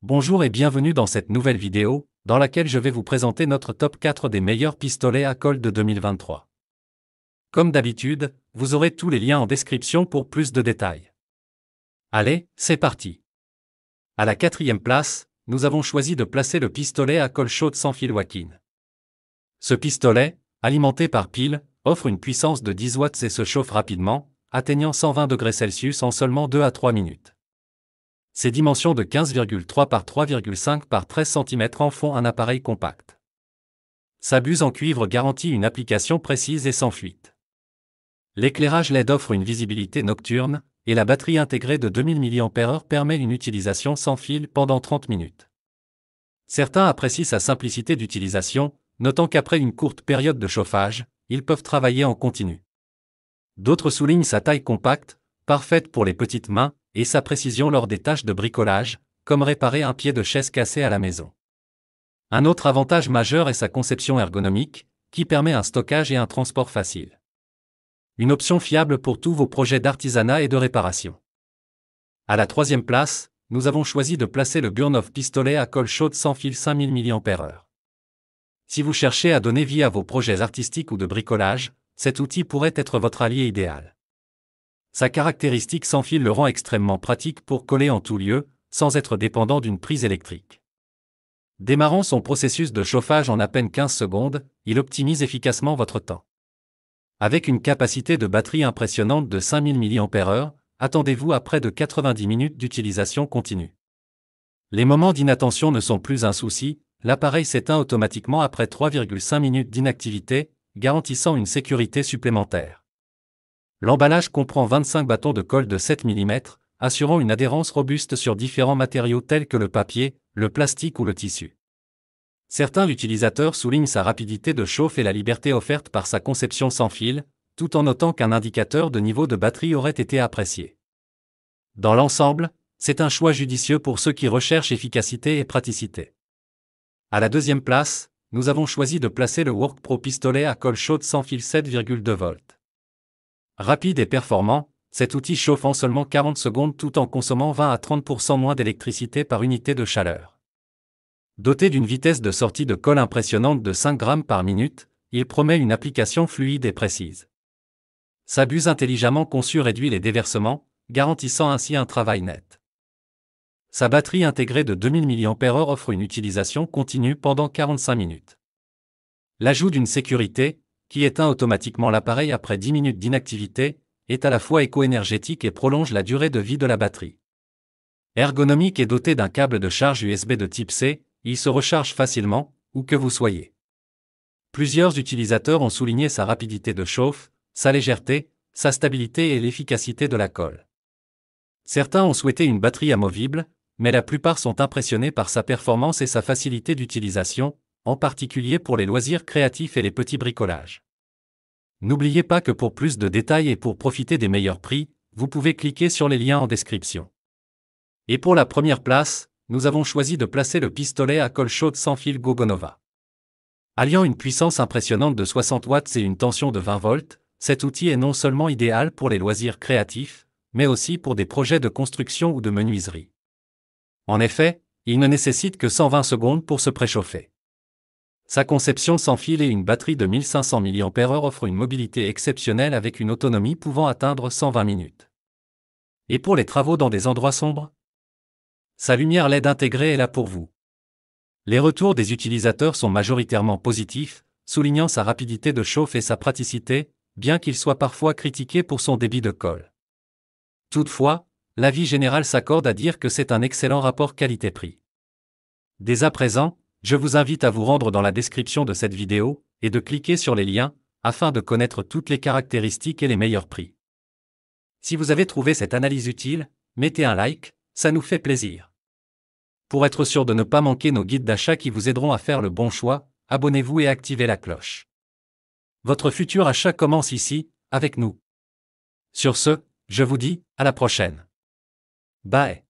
Bonjour et bienvenue dans cette nouvelle vidéo, dans laquelle je vais vous présenter notre top 4 des meilleurs pistolets à colle de 2023. Comme d'habitude, vous aurez tous les liens en description pour plus de détails. Allez, c'est parti. À la 4e place, nous avons choisi de placer le pistolet à colle chaude sans fil Wakin. Ce pistolet, alimenté par pile, offre une puissance de 10 watts et se chauffe rapidement, atteignant 120 degrés Celsius en seulement 2 à 3 minutes. Ses dimensions de 15,3 par 3,5 par 13 cm en font un appareil compact. Sa buse en cuivre garantit une application précise et sans fuite. L'éclairage LED offre une visibilité nocturne, et la batterie intégrée de 2000 mAh permet une utilisation sans fil pendant 30 minutes. Certains apprécient sa simplicité d'utilisation, notant qu'après une courte période de chauffage, ils peuvent travailler en continu. D'autres soulignent sa taille compacte, parfaite pour les petites mains, et sa précision lors des tâches de bricolage, comme réparer un pied de chaise cassé à la maison. Un autre avantage majeur est sa conception ergonomique, qui permet un stockage et un transport facile. Une option fiable pour tous vos projets d'artisanat et de réparation. À la 3e place, nous avons choisi de placer le Burnoff pistolet à colle chaude sans fil 5000 mAh. Si vous cherchez à donner vie à vos projets artistiques ou de bricolage, cet outil pourrait être votre allié idéal. Sa caractéristique sans fil le rend extrêmement pratique pour coller en tout lieu, sans être dépendant d'une prise électrique. Démarrant son processus de chauffage en à peine 15 secondes, il optimise efficacement votre temps. Avec une capacité de batterie impressionnante de 5000 mAh, attendez-vous à près de 90 minutes d'utilisation continue. Les moments d'inattention ne sont plus un souci, l'appareil s'éteint automatiquement après 3,5 minutes d'inactivité, garantissant une sécurité supplémentaire. L'emballage comprend 25 bâtons de colle de 7 mm, assurant une adhérence robuste sur différents matériaux tels que le papier, le plastique ou le tissu. Certains utilisateurs soulignent sa rapidité de chauffe et la liberté offerte par sa conception sans fil, tout en notant qu'un indicateur de niveau de batterie aurait été apprécié. Dans l'ensemble, c'est un choix judicieux pour ceux qui recherchent efficacité et praticité. À la 2e place, nous avons choisi de placer le WorkPro pistolet à colle chaude sans fil 7,2 volts. Rapide et performant, cet outil chauffe en seulement 40 secondes tout en consommant 20 à 30% moins d'électricité par unité de chaleur. Doté d'une vitesse de sortie de colle impressionnante de 5 grammes par minute, il promet une application fluide et précise. Sa buse intelligemment conçue réduit les déversements, garantissant ainsi un travail net. Sa batterie intégrée de 2000 mAh offre une utilisation continue pendant 45 minutes. L'ajout d'une sécurité, qui éteint automatiquement l'appareil après 10 minutes d'inactivité, est à la fois éco-énergétique et prolonge la durée de vie de la batterie. Ergonomique et doté d'un câble de charge USB de type C, il se recharge facilement, où que vous soyez. Plusieurs utilisateurs ont souligné sa rapidité de chauffe, sa légèreté, sa stabilité et l'efficacité de la colle. Certains ont souhaité une batterie amovible, mais la plupart sont impressionnés par sa performance et sa facilité d'utilisation, en particulier pour les loisirs créatifs et les petits bricolages. N'oubliez pas que pour plus de détails et pour profiter des meilleurs prix, vous pouvez cliquer sur les liens en description. Et pour la première place, nous avons choisi de placer le pistolet à colle chaude sans fil Gogonova. Alliant une puissance impressionnante de 60 watts et une tension de 20 volts, cet outil est non seulement idéal pour les loisirs créatifs, mais aussi pour des projets de construction ou de menuiserie. En effet, il ne nécessite que 120 secondes pour se préchauffer. Sa conception sans fil et une batterie de 1500 mAh offrent une mobilité exceptionnelle avec une autonomie pouvant atteindre 120 minutes. Et pour les travaux dans des endroits sombres? Sa lumière LED intégrée est là pour vous. Les retours des utilisateurs sont majoritairement positifs, soulignant sa rapidité de chauffe et sa praticité, bien qu'il soit parfois critiqué pour son débit de colle. Toutefois, l'avis général s'accorde à dire que c'est un excellent rapport qualité-prix. Dès à présent, je vous invite à vous rendre dans la description de cette vidéo, et de cliquer sur les liens, afin de connaître toutes les caractéristiques et les meilleurs prix. Si vous avez trouvé cette analyse utile, mettez un like, ça nous fait plaisir. Pour être sûr de ne pas manquer nos guides d'achat qui vous aideront à faire le bon choix, abonnez-vous et activez la cloche. Votre futur achat commence ici, avec nous. Sur ce, je vous dis, à la prochaine. Bye.